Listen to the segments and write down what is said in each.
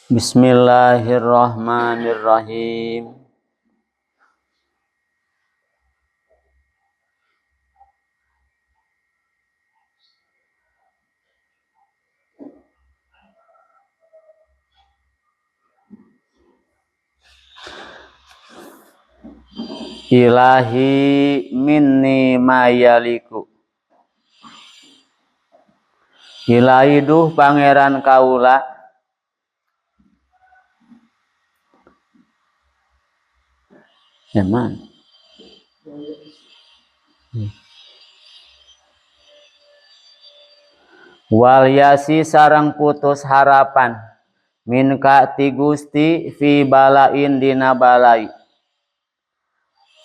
Bismillahirrahmanirrahim. Ilahi minni mayaliku. Ilahi duh pangeran kaula. Eman. Wal yasi sareng putus harapan. Minka ti Gusti fi balain dina balai.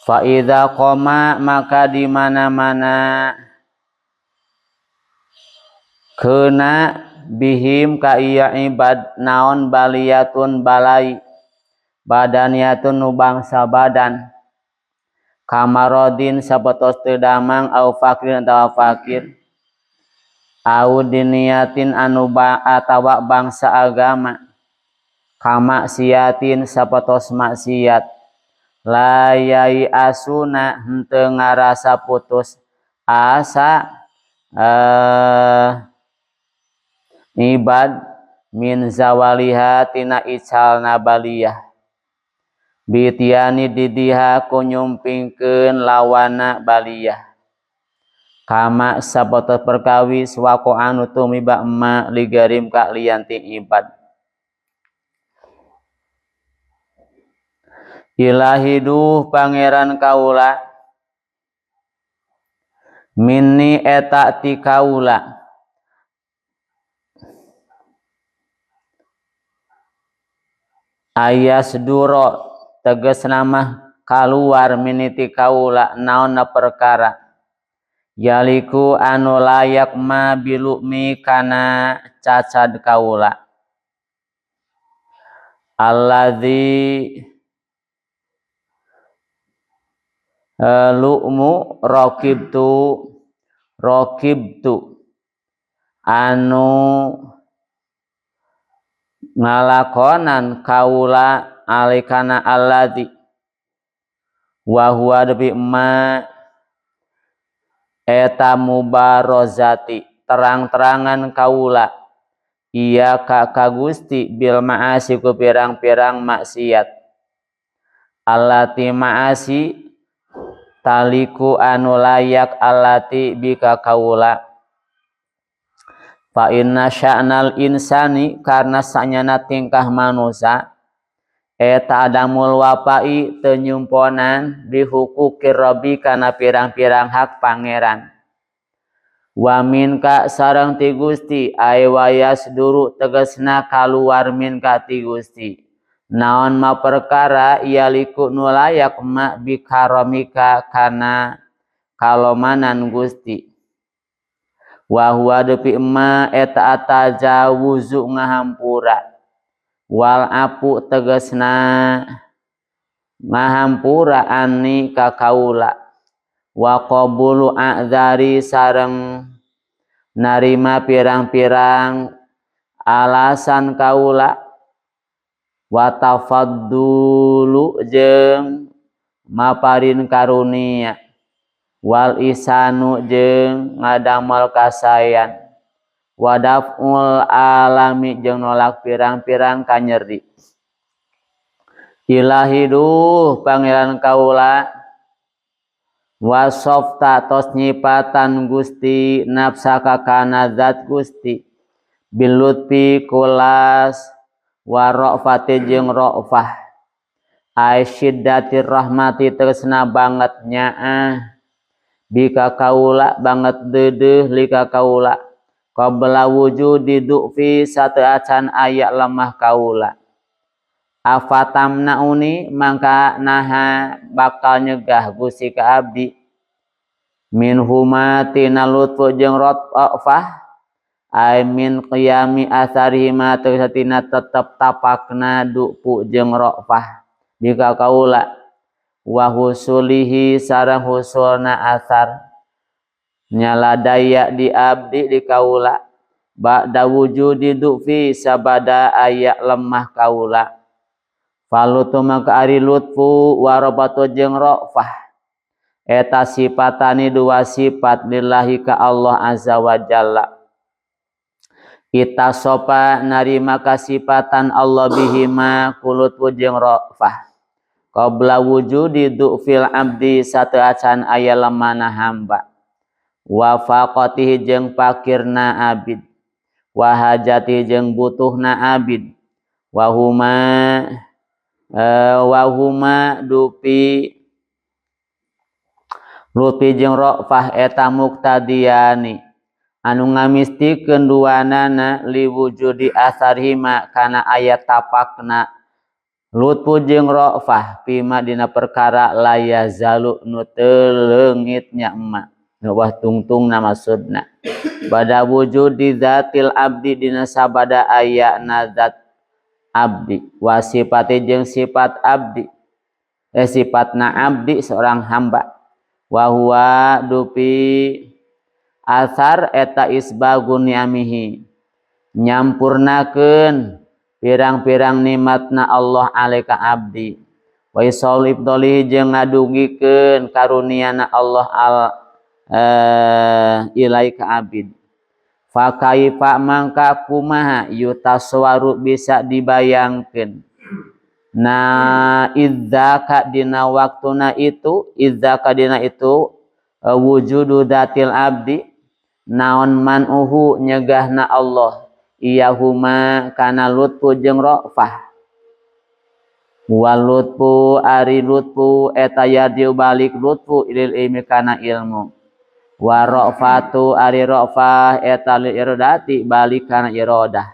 Fa idza qoma maka di mana-mana keuna bihim ka iya ibad naon baliyatun balai badaniyatun nu bangsa badan kamarodin sabatos teu damang au fakir atawa fakir au diniyatin anu atawa bangsa agama kama siatin sabatos maksiat layai asuna henteu ngarasa putus asa ibad min zawaliha tina icalna baliyah bitiani didiha kunyumpingkeun lawana baliyah kama sabatos perkawis wako anu tumiba emma ligarim ka lianti ibad. Ilahi duh pangeran kaula minni eta ti kaula ayas duro tegas nama kaluar miniti kaula naonna perkara yaliku anu layak ma bilukmi kana cacad kaula alladzi lu'mu rokibtu anu ngalakonan kaula alikana alladzi wa huwa depi ma eta mubarozati terang-terangan kaula iya ka Gusti bil ma'asi ku pirang-pirang maksiat allati ma'asi taliku anu layak allati bika kaula fa inna sya'nal insani karna sanyana tingkah manusia eta adamul wapai teu nyumponan bihukukir rabbi kana pirang-pirang hak pangeran wa minka sareng ti Gusti ay wayas duru tegasna kaluar minka ti Gusti naon ma perkara yaliku nu layak ma bikaramika kana kalomanan Gusti wa huwa depi ma eta atajawuzu ngahampura wal apu tegasna ngahampura ani ka kaula wa qabulu a'dzari sareng narima pirang-pirang alasan kaula wa tafaddulu jeung maparin karunia wal isanu jeung ngadamal kasayan wadaful alami jeung nolak pirang-pirang kanyeri. Ilahi duh pangeran kaula wasofta tos nyipatan Gusti nafsaka kana zat Gusti bilutfi kulas wa ra'fati jeung ra'fah ay syiddatir rahmati tersna bangetnya bika kaula banget deudeuh lika kaula qabla wujudi du'fi sateu acan aya lemah kaula afatamnauni mangka naha bakal nyegah Gusti ka abdi min huma tina lutfu jeung ra'fah ay min qiyami asarihima tegasatina tetep tapakna du'fu jeung ra'fah bika kaula wa husulihi sareng husulna asar nyaladaya di abdi di kaula ba'da wujudi du'fi sabada ayak lemah kaula. Falutu maka ari lutfu warabatu jeung ra'fah eta sifatani dua sifat lillahi ka Allah azza wa jalla. Kita sopa narima kasifatan Allah bihima kulutfu jeung ra'fah qabla wujudi du'fil abdi sateuacan aya lemana hamba wa faqatihi jeung pakirna abid wa hajati jeung butuhna abid wa huma dupi jeung ra'fah eta muqtadiyani anu ngamistikeun duanana liwujudi asarhima kana aya tapakna lutfu jeung ra'fah pima dina perkara la zalu nu teu leungitnya emma nu wah tungtungna maksudna bada wujudi zatil abdi dina sabada aya nazat abdi wa sifati jeung sifat abdi sifatna abdi seorang hamba wa huwa dupi asar eta isbagun ni'amihi nyampurnakeun pirang-pirang nikmatna Allah alaika abdi wa isolib doli jeung ngadugikeun karuniana Allah ilaika abid. Fakaifa mangka kumaha yutaswaru bisa dibayangkeun na idzaka dina waktuna itu idzaka dina itu wujudu datil abdi naon manuhu nyegahna Allah iyahuma kana lutfu jeung ra'fah wal lutfu ari lutfu eta yarjiu balik lutfu ilil ilmi kana ilmu wa ra'fatu ari ra'fah eta lil iradati balik kana iradah.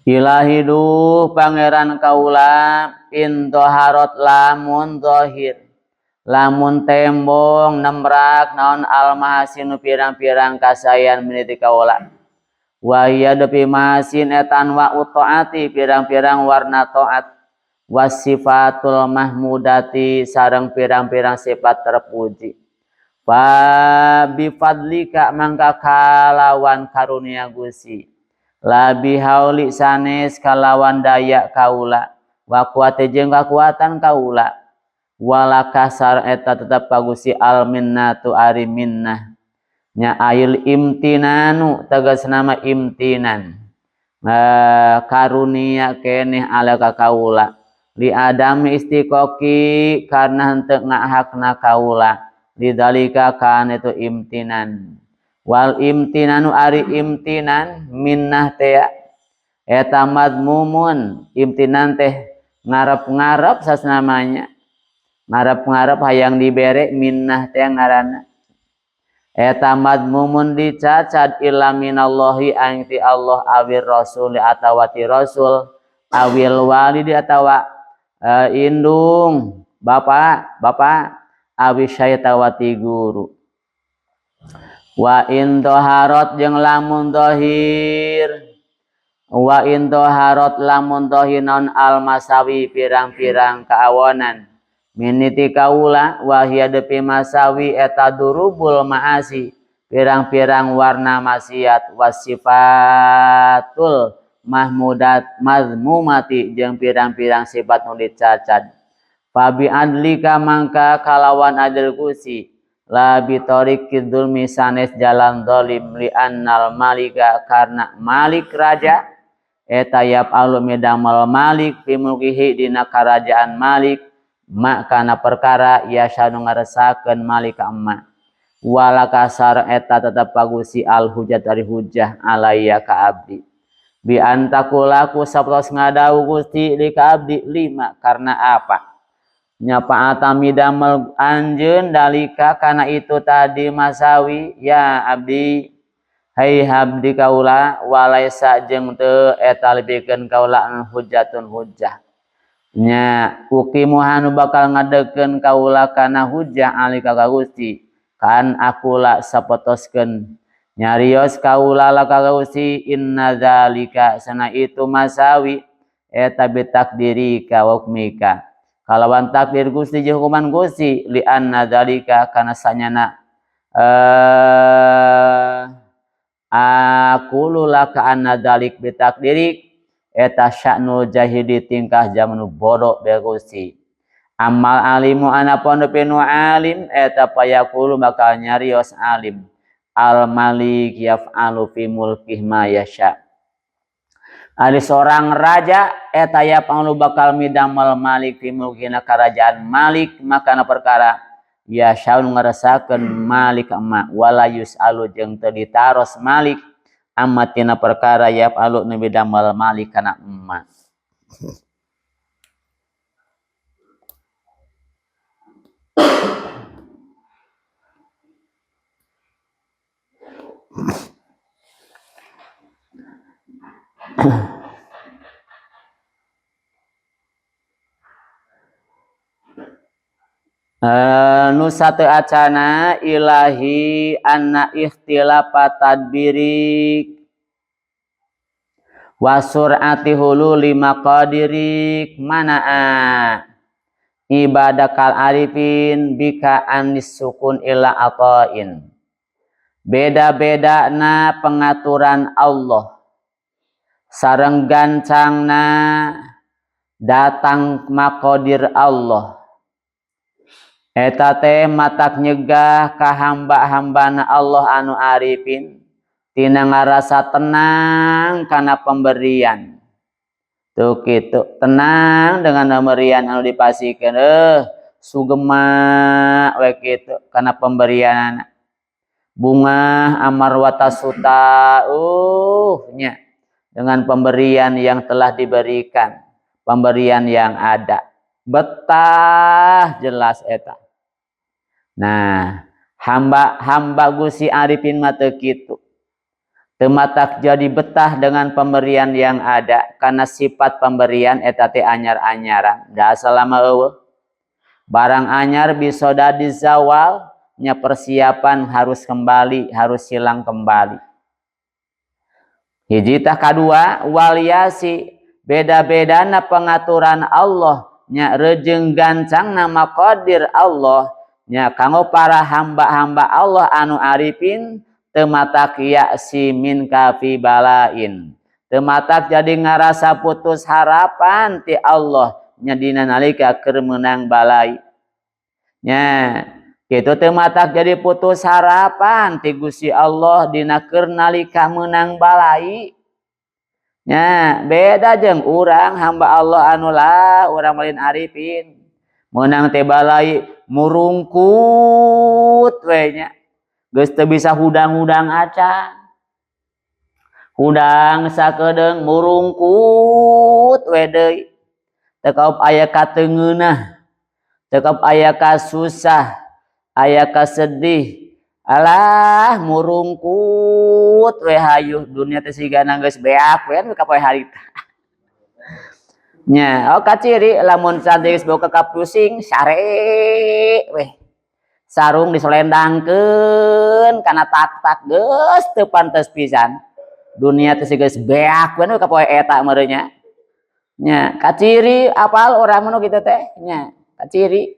Ilahi duh pangeran kaula intoharot lamun zahir lamun tembong nembrak naon al mahasinu pirang-pirang kasayan meniti kaula wa hiya depi mahasin etan wa utaati pirang-pirang warna taat wasifatul mahmudati sareng pirang-pirang sifat terpuji. Fa bifadlika mangka kalawan karunia Gusti labi hauli sanes kalawan daya kaula wa kuwate jeung kakuatan kaula wala kasar eta tetep pagusi al minnatu ari minnah nya ail imtinanu tegasna mah imtinan karunia keneh ala ka kaula li adami istiqoqi karena henteu ngahakna kaula lidalika kan itu imtinan wal imtinanu ari imtinan minnah teh eta madmumun imtinan teh ngarep-ngarep sasnamanya ngarep-ngarep hayang dibere minnah teh ngaranna eta madmumun dicacad illa minallahi angti Allah awir rasul atawati rasul awil walidi atawa indung bapak awi syaitawati guru wa in doharot jeung lamun dohir wa in doharot lamun dohir non al masawi pirang-pirang kaawonan miniti kaula wa hiya depi masawi eta durubul maasi pirang-pirang warna maksiat wasifatul mahmudat mazmumati jeung pirang-pirang sifat nu dicacad. Fabi adlika mangka kalawan adil Gusti la bitorik kidul misanes jalan dolim li annal malika karena malik raja eta yap alu medamal malik fi mulkihi dina karajaan malik mak kana perkara yasanu ngaresakeun malik amma wala kasar eta tetep pagusi al hujat dari hujah alaya ka abdi bi antakulaku saptos ngadau Gusti li ka abdi lima karena apa nyapa atami damel anjeun dalika kana itu tadi masawi ya abdi hai abdi kaula walaisa jeung teu eta lebikeun kaula hujatun hujjah nya ukimu hanu bakal ngadeukeun kaula kana hujjah alika ka Gusti kan akula sapotoskeun nyarios kaula la ka Gusti inna zalika sana itu masawi eta bitakdirika wa hukmika kalawan takdir Gusti jeung hukuman Gusti li anna dzalika kana sanyana Aku laka anna dalik bitakdirik eta sya'nu jahidi tingkah jamanu bodoh begusi. Amal alimu anapun pinu alim eta payakulu bakal nyarios alim. Al malik yaf'alu fi mulkih ma yasha. Ada seorang raja eta yaf'alu bakal midamel malik fi mulkina kerajaan malik makana perkara ya syaun ngerasakeun malik amma wala yus'alu jeung teu ditaros malik amma tina perkara yaf'alu nu midamel malik kana emma. Nu satu acana ilahi anna ikhtilafa tadbirik wa sur'ati hululi maqadirik manaa ibadakal arifin bika anis sukun ila atain. Beda-beda na pengaturan Allah sareng gancangna datang maqadir Allah eta teh matak nyegah ka hamba-hambana Allah anu arifin tina ngarasa tenang kana pemberian. Tuh kitu tenang dengan pemberian anu dipasikeun sugema we kitu kana pemberian bunga amarwata suta nya dengan pemberian yang telah diberikan, pemberian yang ada betah jelas eta. Nah, hamba Gusti Arifin mah teu kitu. Teu matak jadi betah dengan pemberian yang ada karena sifat pemberian eta teh anyar-anyaran. Da salama eueuh. Barang anyar bisa dadi zawal, nya persiapan harus kembali, harus hilang kembali. Hiji tah kadua waliasi beda-bedana pengaturan Allah nya rejeung gancangna maqadir Allah nya kanggo para hamba-hamba Allah anu arifin teu matak ya'si min kafi balain. Teu matak jadi ngarasa putus harapan ti Allah nya dina nalika keur meunang balai. Nya kitu teu matak jadi putus harapan ti Gusti Allah dina keur nalika meunang balai. Nya beda jeung urang hamba Allah anu lah urang lain arifin. Meunang teh balai murungkut we nya. Geus teu bisa hudang-hudang acan. Hudang sakedeung murungkut we deui. Teu kaup aya kateungeunah. Teu kaup aya ka susah, aya ka sedih. Alah murungkut we hayuh dunia teh sigana geus beak we ka poe harita. Nya oh kaciri lamun santri geus boga ka pusing sare we. Sarung diselendangkeun kana tak-tak geus teu pantes pisan. Dunia teh geus beak we ka poe eta meureun nya. Nya kaciri apal urang nu kitu teh nya. Ciri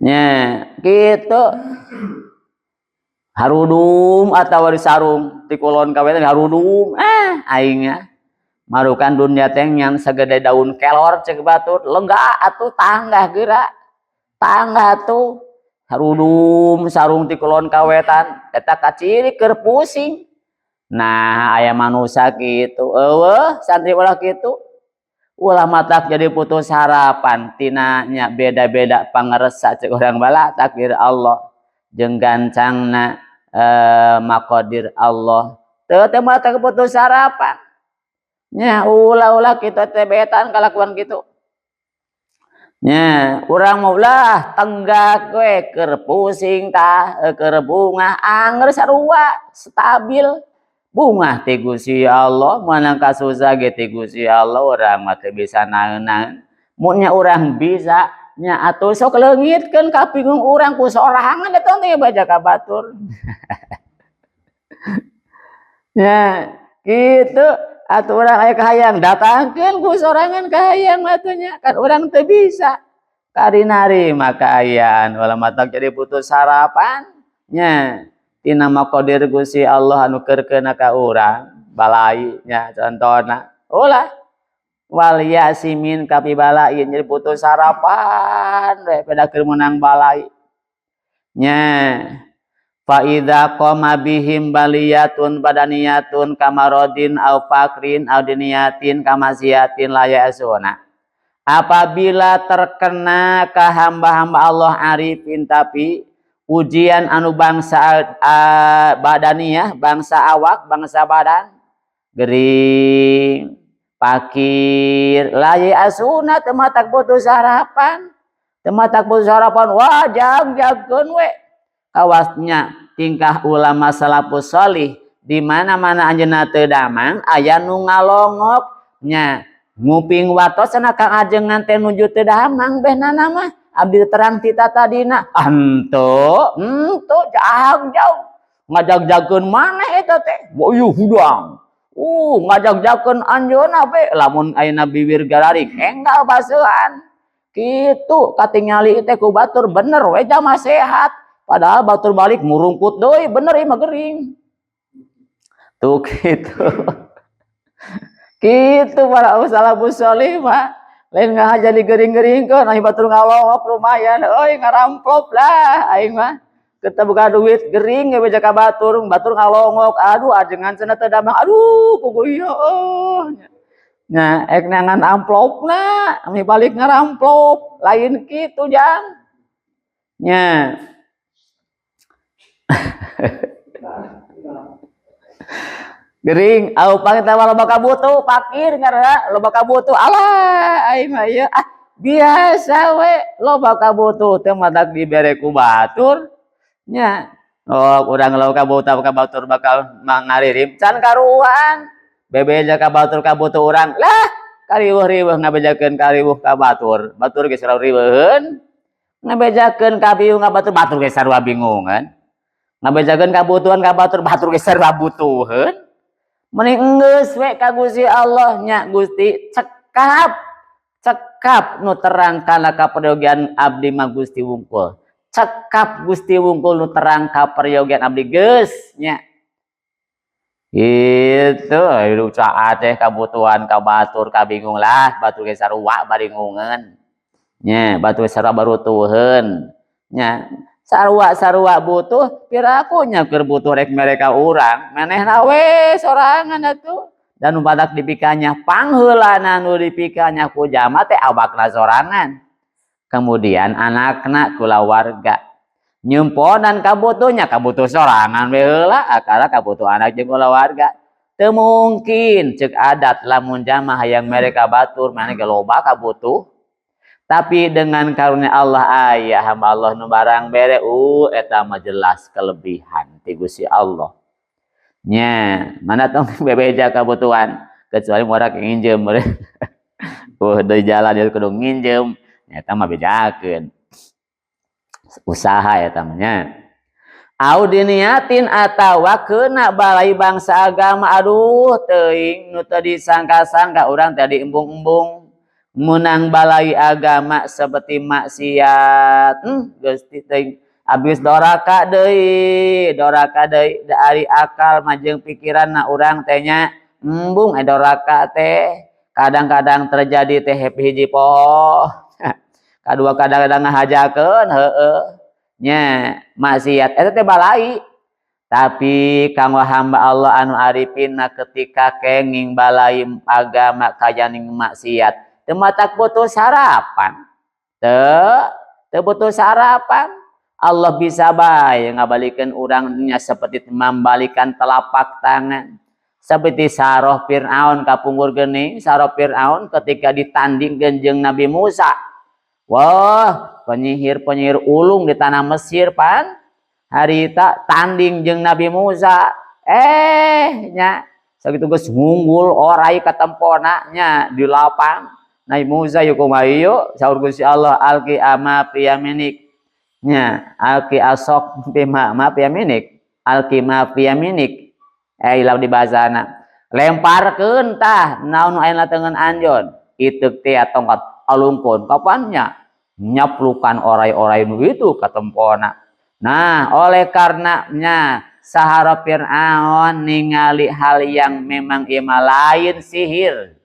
nya gitu harudum atawa di sarung ti kulon kawetan harudum aingnya marukan dunia teh yang sagede daun kelor cek batur lega atuh tangga geura tangga tuh harudum sarung ti kulon kawetan eta kaciri keur pusing. Nah aya manusia kitu eueuh santri ulah kitu ulah matak jadi putus harapan tina nya beda-beda pangaresa cek urang bala takdir Allah jeung gancangna maqadir Allah teu teh matak putus harapan nya ulah-ulah kita teh betan kalakuan kitu nya urang mah ulah tenggak we keur pusing tah keur bungah anger sarua stabil bunga ti Gusti Allah manang kasusah ge ti Gusti Allah urang mah teu bisa naeun-naeun mun nya urang bisa nya atuh sok leungitkeun kapingung urang ku sorangan eta teh baja ka batur. Nya kitu atuh urang aya kahayang datangkeun ku sorangan kahayang atuh nya kan urang teu bisa karinari maka ayaan ulah matak jadi putus harapan nya tina maqadir Gusti Allah anu keurkeun ka urang balai nya contohna ulah wal yasimin kapi balai jadi putus sarapan we pada keur menang balai nya fa idza qama bihim baliyatun badaniyatun kamarodin au fakrin au diniyatin kamasiatin la yasuna. Apabila terkena ke hamba-hamba Allah arifin tapi ujian anu bangsa badaniyah, bangsa awak, bangsa badan gering, pakir, laye asuna tematak putus harapan. Tematak putus harapan wajah jagkeun we. Kawasnya tingkah ulama salafus sholih di mana-mana anjeunna teu damang aya nu ngalongok nya nguping watos cenah Kang Ajeng teh nuju teu damang behnana mah abdi terang tita tadina henteu jag-jag ngajag-jagkeun maneh eta teh boyuh hudang ngajag-jagkeun anjeunna be lamun ayeuna bibir gararik enggal baseuhan kitu katingali teh ku batur bener we jamaah sehat. Padahal batur balik murungkut doi bener ieu mah gering. Tuh gitu. Kitu para salafus sholih mah lain ngahaja di gering-geringkeun aya batur ngalongok lumayan euy ngaramplop lah aing mah kita buka duit gering ge beja ka batur ngalongok aduh ajengan cenah teu damang aduh puguh ieu nya ek nangan amplopna ami balik ngaramplop lain kitu jang nya gering au pangita loba kabutuh pakir ngaranna loba kabutuh alah aing mah ieu biasa we loba kabutuh teh madak dibere ku batur nya urang loba kabutuh bakal ngaririm can karuan bebeja ka batur kabutuh urang lah kariweuh-riweuh ngabejakeun kariweuh ka batur batur ge sarua riweuheun ngabejakeun ka biung ka batur ge sarua bingungan ngabejakeun kabutuhan ka batur ge sarua butuheun mending enggeus we ka Gusti Allah nya Gusti cekap nu terang kana kaperyogian abdi mah Gusti wungkul cekap Gusti wungkul nu terang kaperyogian abdi geus nya itu hidup saat teh kabutuhan ka batur kabingung lah batur ge sarua baringungan nya batur ge sarua barutuheun nya sarua butuh piraku nya keur butuh rek mereka urang manehna we sorangan atuh dan nu badak dipikanya pangheulana nu dipikanya ku jama teh awakna sorangan kemudian anakna kulawarga nyemponan kabutuh sorangan we heula akala kabutuh anak jeung kulawarga teu mungkin ceuk adat lamun jama hayang mereka batur maneh ge loba kabutuh tapi dengan karunia Allah aya hamba Allah nu barang bere eta mah jelas kelebihan ti Gusti Allah nya mana tong bebeja kabutuhan kecuali morak nginjem deui jalan dia kudu nginjem eta mah bejakeun usaha eta mah nya au diniatin atawa keuna balai bangsa agama aduh teuing nu teu disangka-sangka urang tadi embung-embung menang balai agama seperti maksiat geus teuing abis doraka deui dari akal majeng pikiranna urang teh nya embung doraka teh kadang-kadang terjadi teh hiji poho kadua kadang-kadang ngahajakeun heueuh nya maksiat eta teh balai tapi kanggo hamba Allah anu arifina ketika kenging balai agama kajaning maksiat teu matak putus harapan teu putus harapan Allah bisa bae ngabalikeun urangnya seperti membalikan telapak tangan seperti saroh Fir'aun kapungkur geuning saroh Fir'aun ketika ditandingkeun jeung Nabi Musa wah penyihir ulung di tanah Mesir pan harita tanding jeung Nabi Musa nya sakitu geus ngunggul orai katempona nya di lapang Nabi Musa yuk kumaha ieu saur Gusti Allah alqi ama piyaminik nya alqi asok bima ma piyaminik alqi ma piyaminik ilau di bahasana lemparkeun tah naon aya tengen anjeun ieu teh tongkat alungkeun kapannya nyaplukan orai-orai nu itu katempona nah oleh karenanya sahara Fir'aun ningali hal yang memang ima lain sihir.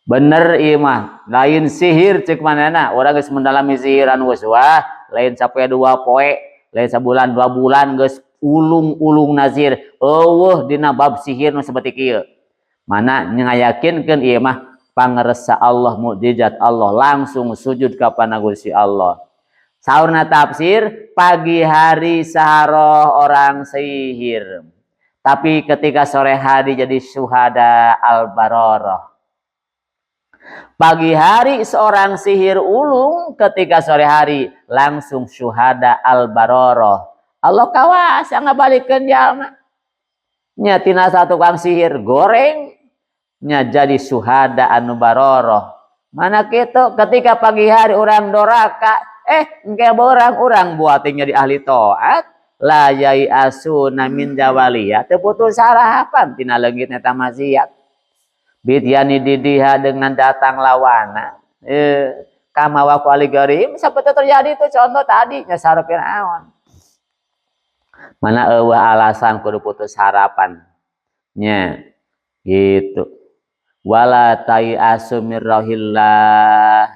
Bener imah lain sihir cek manana orang geus mendalami sihiran geus wah lain sapoe 2 poe lain sabulan 2 bulan geus ulung-ulung nazir eueuh dina bab sihir nu saperti kieu mana ngayakinkeun ieu mah pangaresa Allah mukjizat Allah langsung sujud ka Gusti Allah. Saurna tafsir pagi hari sahara orang sihir tapi ketika sore hari jadi syuhada al-bararah. Pagi hari seorang sihir ulung, ketika sore hari langsung syuhada al-bararah. Allah kawas yang ngabalikeun jalma. Nya tina satu kang sihir goreng nya jadi syuhada anu bararah. Mana kitu ketika pagi hari orang doraka, engke orang buating jadi ahli taat, la yai asuna min jawaliya teu putus harapan tina leungit eta maksiat. Bidyani didiha dengan datang lawana kama wa qaligarim seperti terjadi itu contoh tadi nyasar Fir'aun mana eueuh alasan kudu putus harapan nya gitu wala tai asumir rahillah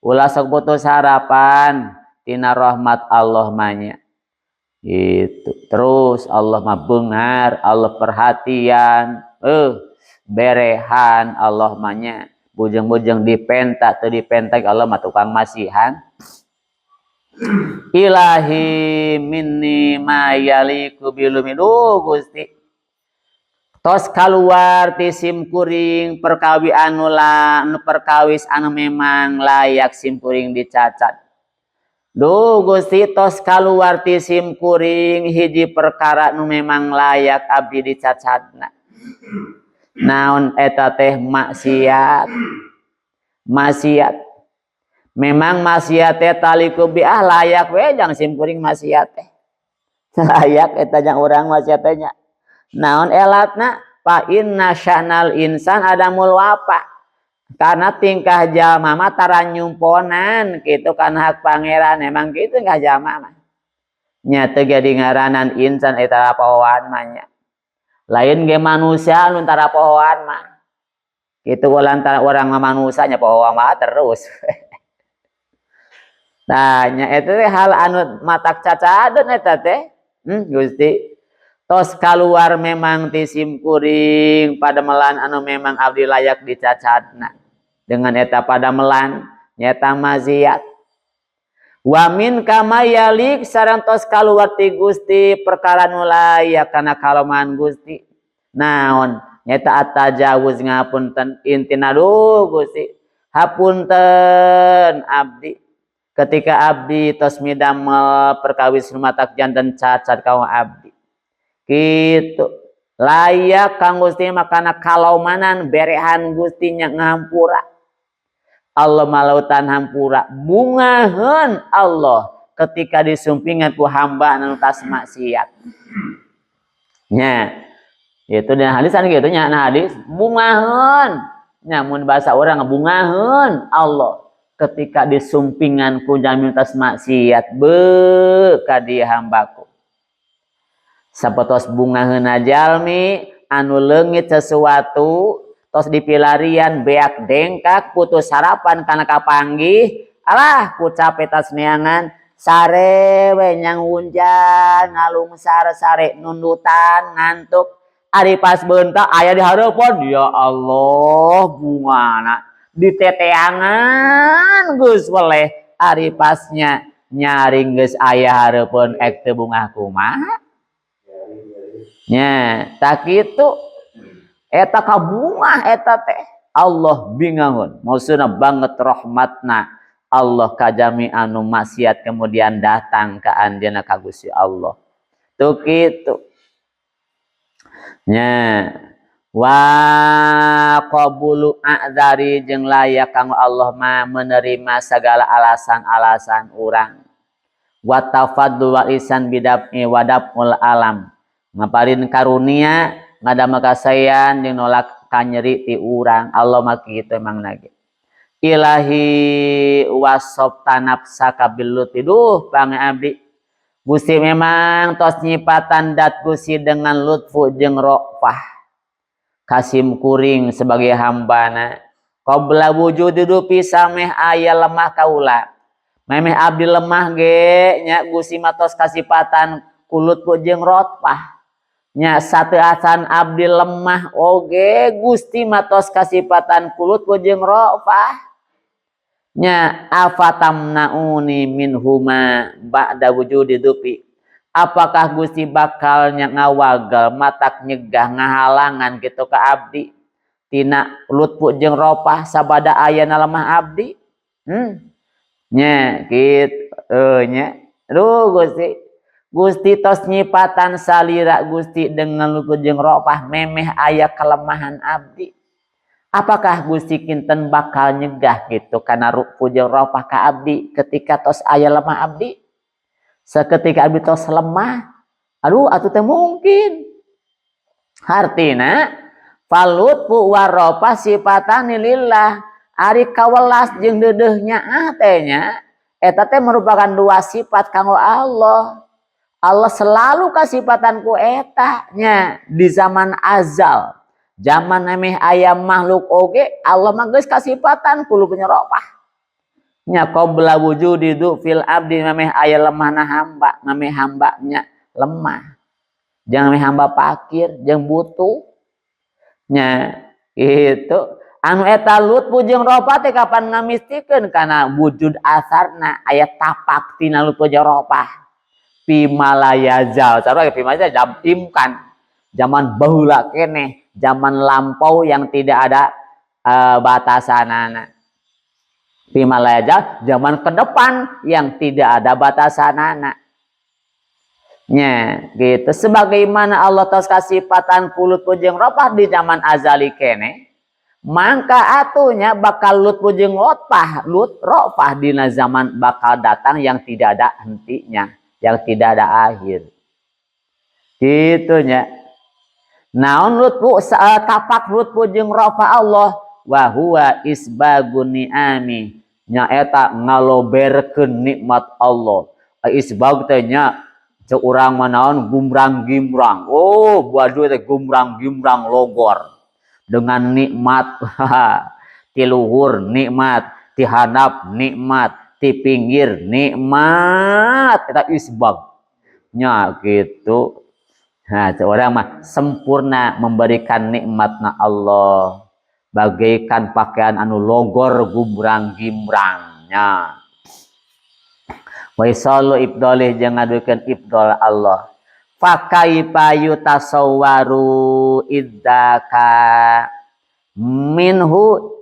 ulah sok putus harapan tina rahmat Allah manya gitu terus Allah mah beungar Allah perhatian berehan Allah manya bujeng-bujeng dipentak teu dipentak Allah mah tukang masihan ilahi minni ma yaliku bilumidu Gusti tos kaluar ti simkuring perkawi anu perkawis anu memang layak simkuring dicacat duh Gusti tos kaluar ti simkuring hiji perkara nu memang layak abdi dicacatna naon eta teh maksiat memang maksiat teh taliku biah layak we jang simkuring maksiat teh layak eta jang urang maksiat teh nya naon elatna fa inna sya'nal insan adamul wafa karena tingkah jalma mah tara nyumponan kitu kana hak pangeran emang kitu tingkah jalma mah nya teu jadi ngaranan insan eta pahoan mah nya lain ge manusia nu tara pohoan mah kitu lantaran urang mah manusia nya pohoan mah terus nah nya eta teh hal anu matak cacadeun eta teh Gusti tos kaluar memang ti simkuring pademelan anu memang abdi layak dicacatna dengan eta pademelan nyata maksiat wa min kama yalik sareng tos kaluar ti Gusti perkara nu layak kana kaloman Gusti naon nyata atajawuz ngapunten intina duh Gusti hapunten abdi ketika abdi tos midamel perkawis rumatak janten cacat kaum abdi kitu layak kang Gusti makana kalaumanan berehan Gusti nya ngahampura Allah malautan hampura bungaheun Allah ketika disumpingan ku hamba anu tas maksiat nya itu dan hadis anu kitu nya nah hadis bungaheun nya mun bahasa urang bungaheun Allah ketika disumpingan ku jami tas maksiat be ka dieu hambaku sapotos bungaheunna jalmi anu leungit sesuatu tos dipilarian beak dengkak putus harapan kana kapanggih alah ku capek tas neangan sare we nyang hunjan ngalungsar sare nundutan ngantuk ari pas beuntak aya di hareupeun ya Allah bungana diteteangan geus weleh ari pasnya nyaring geus aya hareupeun ek teu bungah kumaha nya tak kitu eta kabungah eta teh Allah bingangun maksudna banget rahmatna Allah kajami anu maksiat kemudian datang ke anjeunna ka Gusti Allah tuh kitu nya wa qabulu a'dzari jeung layak kang Allah mah menerima segala alasan-alasan urang wa tafaddu wa isan bidab'i wadabul alam ngaparin karunia ngadamel kasayan jeung nolak kanyeri ti urang Allah mah kitu emang nage ilahi wasab tanap sakabiluti duh pangabdi Gusti memang tos nyipatan dat Gusti dengan lutfu jeung rofah kasim kuring sebagai hambana qabla wujud dupi sameh aya lemah kaula memeh abdi lemah ge nya Gusti matos kasipatan kulut jeung rofah nya sateuasan abdi lemah oge Gusti matos kasipatan kulut jeung rofah nya afatamnauni minhuma ba'da wujudi dupi apakah Gusti bakal ngawagal matak nyegah ngahalangan gitu ka abdi tina lutfu jeung rofah sabada ayana lemah abdi nya kitu nya aduh Gusti tos nyipatan salira Gusti dengan lutfu jeung rofah memeh aya kelemahan abdi apakah Gusti kinten bakal nyegah gitu kana lutfu jeung rofah ka abdi ketika tos aya lemah abdi seketika abdi tos lemah aduh atuh teh mungkin hartina falutfu wa rofah sifatan lillah ari kawelas jeung deudeuhnya teh nya eta teh merupakan dua sifat kanggo Allah selalu kasipatan ku eta nya di zaman azal zaman emeh aya makhluk oge Allah mah geus kasipatan kulo punya rofah nya qabla wujudidu fil abdi memeh aya lemahna hamba memeh hambanya lemah jangan memeh hamba fakir jeung butuh nya itu anu eta lutfu jeung rofah teh kapan ngamistikeun kana wujud asarna aya tapak tina lutfu jeung rofah pimalayazal sarua pimalayazal jam imkan zaman baheula keneh zaman lampau yang tidak ada batasanana pimalayazal zaman ke depan yang tidak ada batasanana nya gitu sebagaimana Allah tos kasipatan kulut jeung rofah di zaman azali keneh mangka atunya bakal lutfu jeung rofah dina zaman bakal datang yang tidak ada hentinya yang tidak ada akhir gitu nya naon lutfu tapak lutfu jeung rofah Allah wa huwa isbagun ni'ami nya eta ngaloberkeun nikmat Allah isbag teh nya ceu urang mah naon gumrang-gimrang waduh teh gumrang-gimrang logor dengan nikmat ti luhur nikmat ti handap nikmat ti pinggir nikmat eta isbag nya gitu nah ceu urang mah sempurna memberikan nikmatna Allah bagaikan pakaian anu logor gumrang-gimrangnya wa isalu ibdalih jeung ngadukeun ibdal Allah fakaifa yutasawwaru idzaka minhu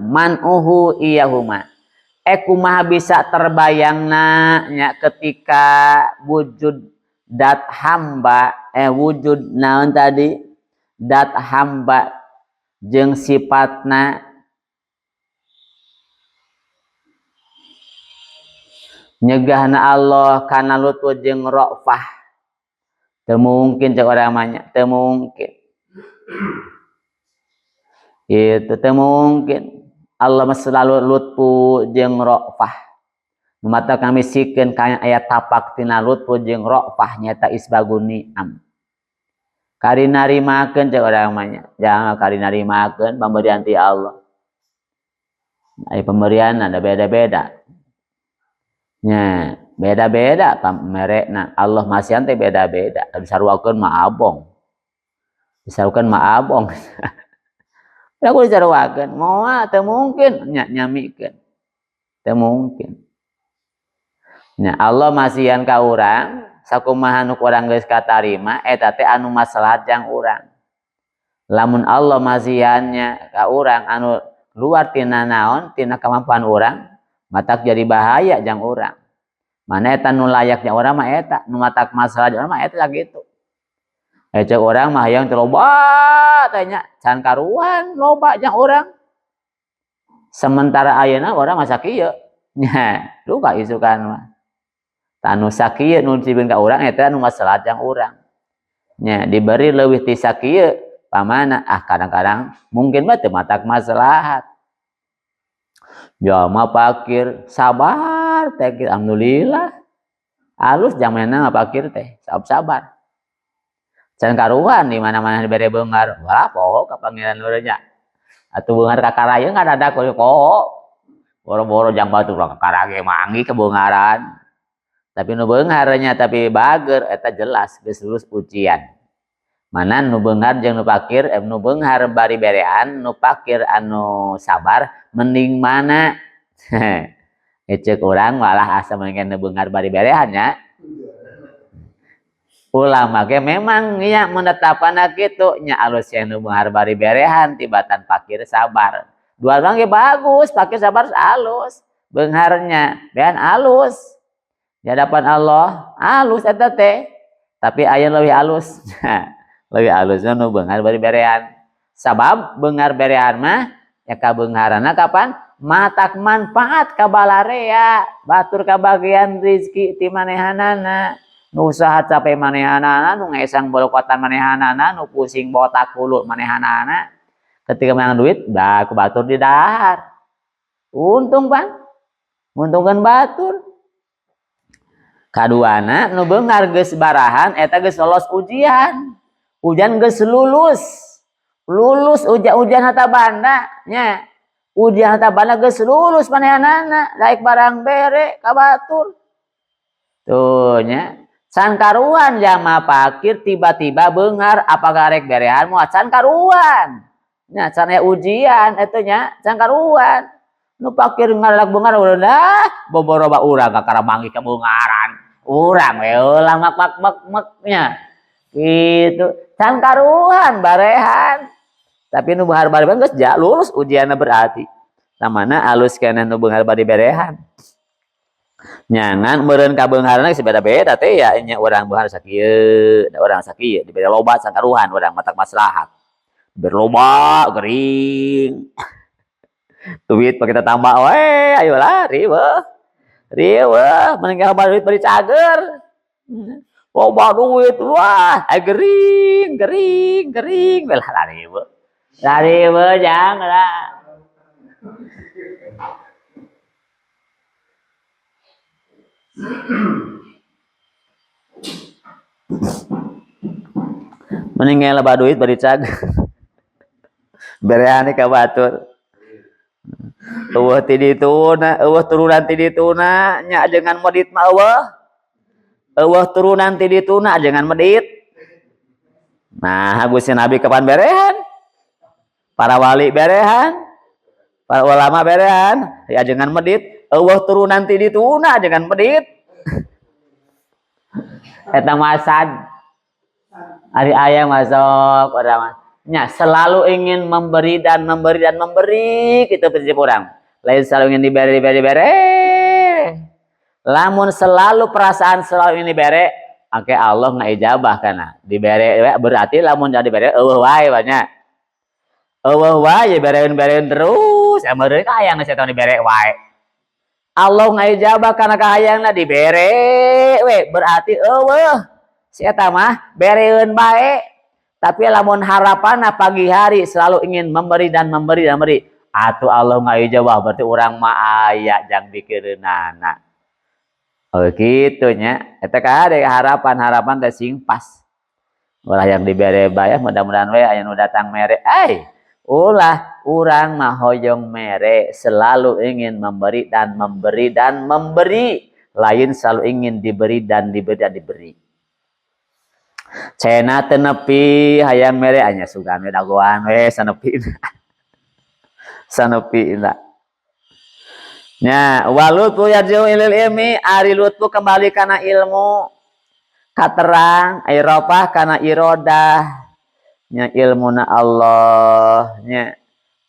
manuhu iyahuma kumaha bisa terbayangna nya ketika wujud dat hamba wujud naon tadi dat hamba jeung sifatna nyegahna Allah kana lutfu jeung rofah teu mungkin cek urang mah nya teu mungkin itu teu mungkin Allah mah selalu lutfu jeung rofah mata kami sikeun kana aya tapak tina lutfu jeung rofah nyata isbagun ni'am kari narimakeun cek urang mah nya jangan kari narimakeun pemberian ti Allah ai pemberian ada beda-beda nya beda-beda merekna Allah masihan teh beda-beda disaruakeun mah abong disaruakeun mah abong da ku disaruakeun moal teu mungkin nya nyamikeun teu mungkin nya Allah masihan ka urang sakumaha nu urang geus katarima eta teh anu maslahat jang urang lamun Allah masihannya ka urang anu luar tina naon tina kemampuan urang matak jadi bahaya jang urang mana eta nu layaknya urang mah eta nu matak masalah urang mah eta gitu cek urang mah hayang loba tanya can karuan loba jang urang sementara ayeuna urang mah sakieu nya luka isukan mah tanu sakieu nu dibieun ka urang eta nu masalah jang urang nya diberi leuwih ti sakieu pamana kadang-kadang mungkin mah teu matak maslahat jalma fakir sabar teh alhamdulillah Alus jamanna ngapakir teh sabar. Can karuhan di mana-mana dibere beungar, wala poho ka pangeran urangnya. Atuh beungar ka karayeung ngadadak poho. Boro-boro jang batur ka karage manggi kebeungaran. Tapi nu beungar nya tapi bager eta jelas geus lulus ujian. Mana nu beungar jeung nu pakir, nu beungar bari berean, nu pakir anu sabar mending mana? Eceuk urang malah asa mendingan nu beungar bari berean nya. Ulama ge memang nya menetapana kitu nya alus yang nu beungar bari berehan tibatan pakir sabar. Dua orang ge bagus, pakir sabar alus, beungarnya bean alus. Di hadapan Allah alus eta teh. Tapi aya leuwih alus. Leuwih alusna nu beungar bari berehan. Sabab beungar berehan mah ya kabeungaranna kapan? Matak manfaat ka balarea, batur kabagian rezeki ti manehanana. Nu usaha capek manehanana, nu ngesang bolokotan manehanana, nu pusing botak hulu manehanana. Ketika menang duit, dah ku batur di dahar. Untung Bang, nguntungkeun batur. Kaduana nu beungar geus barahan eta geus lolos ujian. Ujian geus lulus. Lulus ujian hata banda nya. Ujian hata banda geus lulus manehanana, daek barang bere ka batur. Tuh nya. Can karuan jama pakir tiba-tiba beungar apakah rek berehan moal can karuan. Nya can aya ujian eta nya can karuan. Nu pakir ngalak beungar udah boboroba urang ka karamanggi kebeungaran. Urang we ulah mak nya. Gitu. Can karuan barehan. Tapi nu beungar bari geus lulus ujianna berarti. Namana alus keneh nu beungar bari berehan. Nyangan meureun kabeungaranna geus beda-beda teh ya nya urang beungar sakieu, da urang sakieu dibere loba sangkaruhan urang matak maslahat. Dibere loba gering. Duit pake kita tambah we, ayolah riweuh. Riweuh meninggal duit bari cager. Loba duit wah, gering belah riweuh. Riweuh jang lah. Meninggal loba duit bari cager. Berehan ka batur. Eueuh ti dituna, eueuh turunan ti dituna nya ajengan medit mah eueuh. Eueuh turunan ti dituna ajengan medit. Nah, Gusti Nabi kapan berehan? Para wali berehan. Para ulama berehan, ya ajengan medit. Eueuh turunan ti dituna ajengan medit. Eta masad. Ari aya masuk urang nya selalu ingin memberi dan memberi gitu prinsip orang. Lain selalu ingin diberi. Lamun selalu perasaan selalu ingin diberi, angke Allah ngaijabah kana. Diberi berarti lamun jadi diberi eueuh wae banyak. Eueuh wae bereun terus, ameureun ka hayang setan diberi wae. Allah ngaijabah kana kahayangna diberi we berarti eueuh. Si eta mah bereun bae. Tapi lamun harapan pagi hari selalu ingin memberi dan memberi. Atuh Allah ngaijabah berarti urang mah aya jang bikeunana. Oh kitu nya. Eta kade harapan teh sing pas. Ulah yang dibere bae mudah-mudahan we aya nu datang mere. Ulah urang mah hoyong mere selalu ingin memberi dan memberi. Lain selalu ingin diberi dan diberi. Cena tenepi hayang mere anya sugan we dagoan we sanepi. Sanepi nya walutfu yarji'u ilal ilmi ari lutfu kembali kana ilmu katerang irofah kana irodah nya ilmuna Allah nya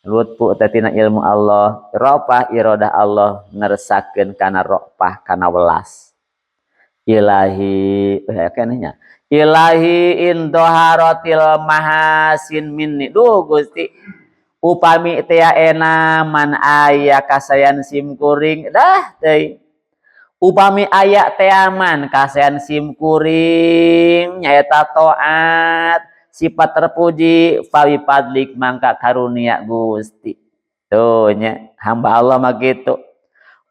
lutfu tatina ilmu Allah irofah irodah Allah ngeresakeun kana rofah kana welas ilahi kenehnya ilahi indoharatil mahasin minni duh Gusti upami teh ena man aya kasayan sim kuring dah teh upami aya teh aman kasayan sim kuring nyaeta taat sifat terpuji fawi padlik mangka karunia Gusti tuh nya hamba Allah mah gitu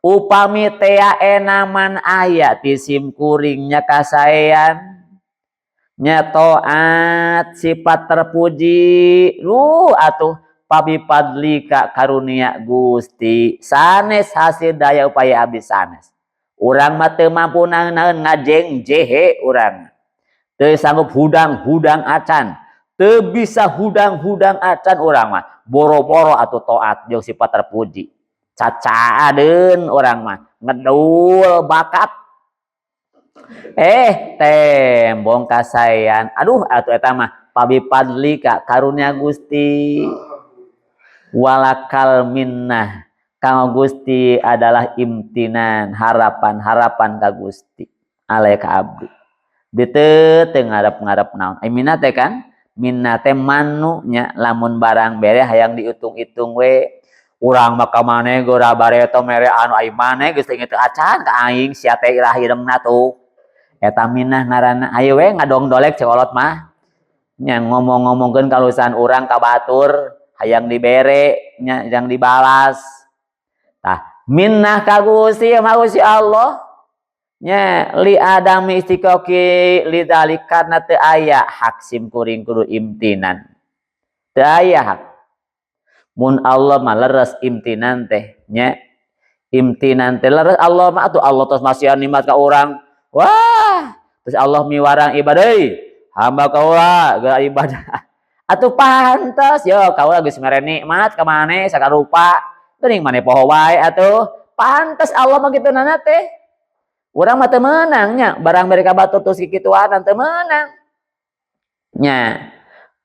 upami tea enaman aya ti simkuringnya kasaean nya taat sifat terpuji atuh pabipadlika karunia Gusti sanes hasil daya upaya abdi sanes urang mah teu mampu naeun ngajeng jehe urang teu sanggup hudang acan teu bisa hudang acan urang mah boro-boro atuh taat jeung sifat terpuji cacaadeun urang mah ngedul bakat tembong kasayan aduh atuh eta mah pabipadlika karunia Gusti walakal minnah kang Gusti adalah imtinan harapan ka Gusti alaika abdi diteu teu ngarep-ngarep naon minna teh kan minna teh manu nya lamun barang bere hayang diitung-itung we urang mah ka maneh geura bareto mere anu ai maneh geus teu acan ka aing sia teh irah irengna tuh eta minah ngaranna ayo we ngadongdolek cekolot mah nya ngomong-ngomongkeun kalusan urang ka batur hayang dibere nya yang dibalas tah minnah ka Gusti Allah nya li adami istiqoqi lidalik karena teu aya hak simkuring kudu imtinan teu aya hak mun Allah mah leres imtinan teh nya imtinan teh leres Allah mah atuh Allah tos masihan nikmat ka urang wah terus Allah miwarang ibadah hamba kaula geura ibadah atuh pantes yo kaula geus mere nikmat ka maneh sakarupa teuing maneh poho wae atuh pantes Allah mah kitunana teh urang mah teu meunang nya barang mereka batur tos kikituan teu meunang nya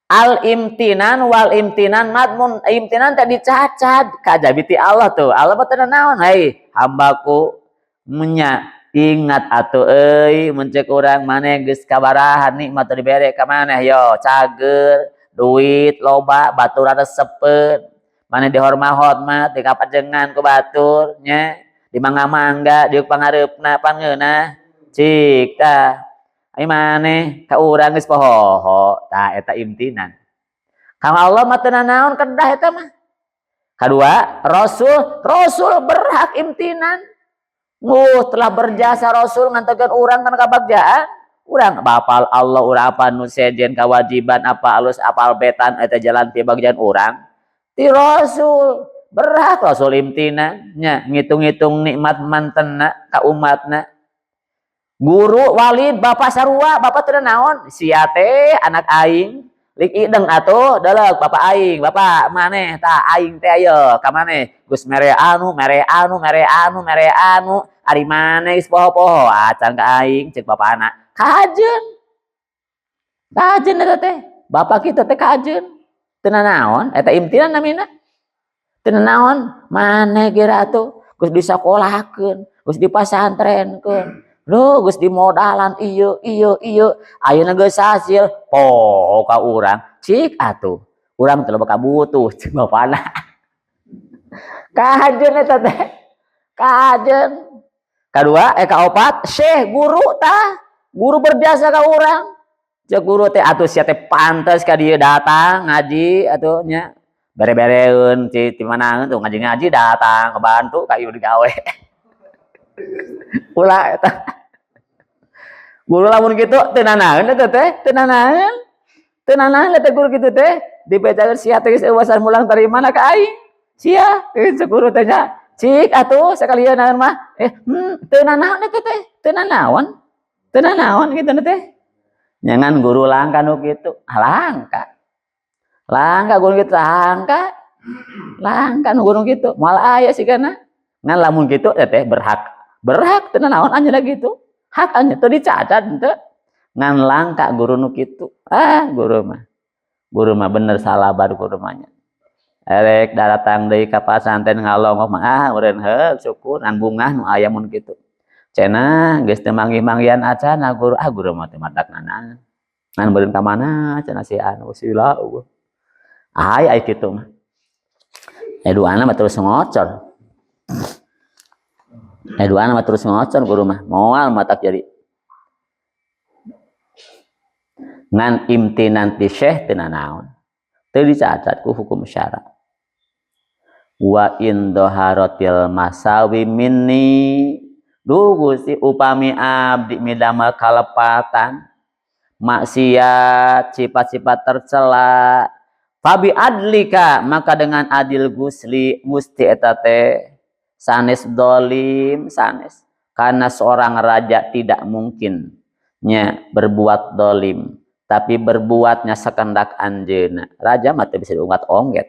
al imtinan wal imtinan madmun imtinan teh dicacat kajabi ti Allah tuh Allah mah teu naon hai hambaku nya ingat atuh euy mun ceuk urang maneh geus kabarahan nikmat teu dibere ka maneh yo cager duit loba baturan resepkeun maneh dihormat teu kapajengan ku batur nya dimangga-mangga diuk pangareupna pangeunah cik tah ai maneh ka urang geus poho tah eta imtinan kang Allah mah teu naon kedah eta mah kadua rasul berhak imtinan telah berjasa rasul ngantekeun urang kana kabagjaan urang apal Allah urang apa nu sejen kewajiban apa alus apal betan eta jalan ti bagian urang ti rasul berhak rasul imtinan nya ngitung-ngitung nikmat mantenna ka umatna guru walid bapak sarua bapak teu naon sia teh anak aing lik ideng atuh daleg bapak aing bapak maneh tah aing teh ayo ka maneh geus mere anu ari maneh geus poho-poho acan ka aing ceuk bapana kajeun eta teh bapak kita teh kajeun teu naon eta imtinan namina teu naon maneh geura atuh geus disakolahkeun geus dipasantrenkeun Loh, geus dimodalan ieu ayeuna geus hasil poho ka urang cik atuh urang teh loba kabutuh cik bapana kajeun eta teh kajeun kadua kaopat syekh guru tah guru berjasa ka urang cek guru teh atuh sia teh pantes ka dieu datang ngaji atuh nya bere-bereun ti manaeun tuh ngaji datang kebantu ka ieu digawe ulah eta guru lamun kitu teu nanaeun eta teh teu nanaeun eta guru kitu teh dibejakeun sia teh geus eueusan mulang tarimana ka aing sia cek guru teh nya cik atuh sakalian naon mah teu nanaon eta teh teu nanaon kitu teh nyangan guru langka nu kitu langka guru kitu langka nu guru kitu moal aya sigana ngan lamun kitu teh berhak teu nanaon anjeunna gitu hak anya teu dicacat henteu ngan langka guru nu kitu guru mah bener salabar guru mah nya erek datang deui ka pasantren ngalongok mah urang heuh syukur ngan bungah nu aya mun kitu cenah geus teu manggih-manggihan acan guru mah teu madak nanaon ngan beureun ka mana cenah si anu sila ai kitu mah eduana mah terus ngocor guru mah moal matak jadi ngan imtinan ti syekh teu nanaon teu dicacat ku hukum syara wa indhaharatil masawi minni duh Gusti upami abdi midamel kalepatan maksiat sifat-sifat tercela fabi adlika maka dengan adil Gusti eta teh sanes dolim sanes karena seorang raja tidak mungkin nya berbuat dolim tapi berbuatnya sekendak anjeuna raja mah teu bisa diungkat ongget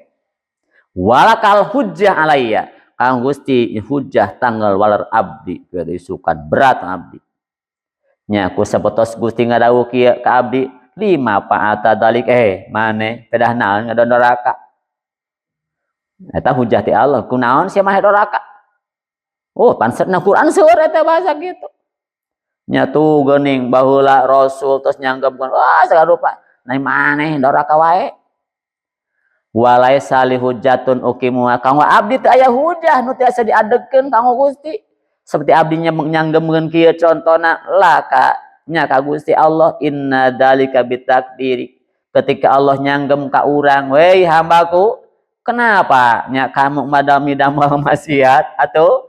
walakal hujjah alayya kang Gusti hujjah tanggal walar abdi geus sukat berat abdi nya ku sabetos Gusti ngadawuh kieu ka abdi lima fa'ata dalik maneh pedah naon ngadon neraka eta hujjah ti Allah kunaon sia mah neraka oh pansepna Quran seueur eta bahasa kitu nya tuh geuning baheula rasul terus nyanggepkeun wah sagarupa naik maneh neraka wae walai salih hujatun ukimu kanggo abdi teu aya hujah nu tiasa diadegkeun kanggo Gusti seperti abdinya nyanggemkeun kieu contona laka nya ka Gusti Allah inna dalika bitakdiri ketika Allah nyanggem ka urang wei hambaku kenapa nya kamu madami damel maksiat atuh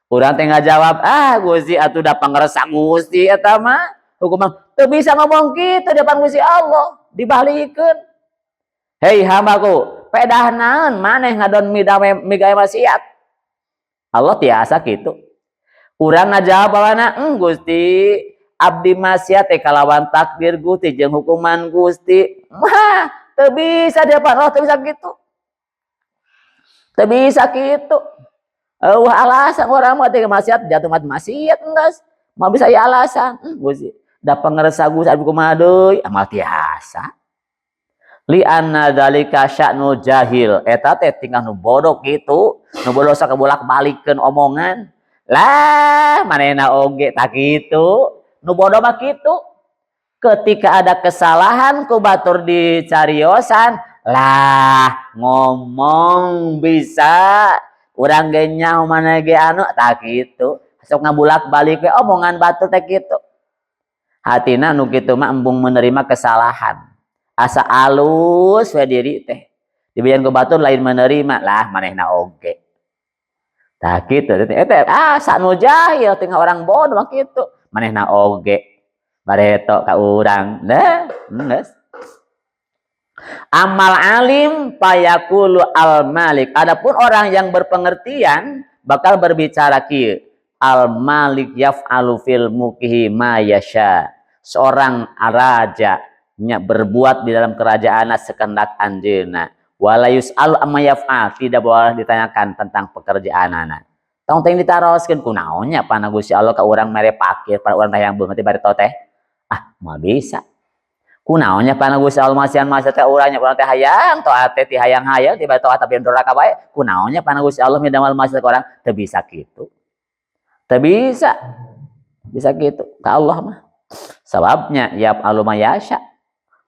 urang teh ngajawab Gusti atuh da pangresa Gusti eta mah hukuman teu bisa ngomong kitu di depan Gusti Allah dibalikeun hei hambaku pedah naon maneh ngadon migawe maksiat Allah tiasa kitu urang ngajawab bawana Gusti abdi maksiat teh kalawan takdir Gusti jeung hukuman Gusti mah teu bisa di depan Allah teu bisa kitu teu bisa kitu alasan orang mah teh maksiat jatuh mati maksiat enggas mah bisa ya alasan Gusti da pangresa Gusti abi kumaha deui amal tiasa li anna dzalika sya'nu jahil eta teh tingkah nu bodoh kitu nu bodoh sakebolak-balikeun omongan lah manehna oge tak kitu nu bodoh mah kitu ketika ada kesalahan ku batur dicariosan lah ngomong bisa urang ge nyaho maneh ge anu tak kitu sok ngabulak-balik we omongan batur teh kitu hatina nu kitu mah embung menerima kesalahan asa alus we diri teh dibiyan ku batur lain menerima lah manehna oge tah kitu eta sanu jahil tinggal orang bodoh mah kitu manehna oge bareto ka urang dah geus amal alim payakulu al malik adapun orang yang berpengertian bakal berbicara kieu al malik yaf'alu fil mulkihi ma yasha seorang raja nya berbuat di dalam kerajaan sekendak anjeuna wala yus'alu amma yaf'al tidak boleh ditanyakan tentang pekerjaanana tong teh ditaroskeun kunaon nya pana Gusti Allah ka urang mere pakir para urang teh yang beungeut bari teh moal bisa kunaonnya pana Gusti Allah masian teh urangnya urang teh hayang taat teh ti hayang-hayang tiba taat tapi doraka bae kunaonnya pana Gusti Allah midamal masiat ka urang teu bisa kitu teu bisa kitu ka Allah mah sababnya ya aluma yasya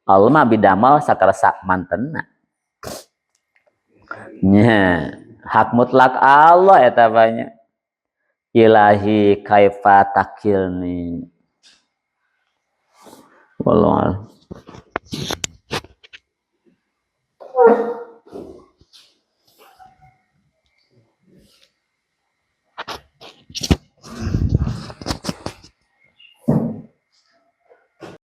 Allah mah bidamal sakarasa mantenna nya hak mutlak Allah eta banyak ilahi kaifa takilni wallahu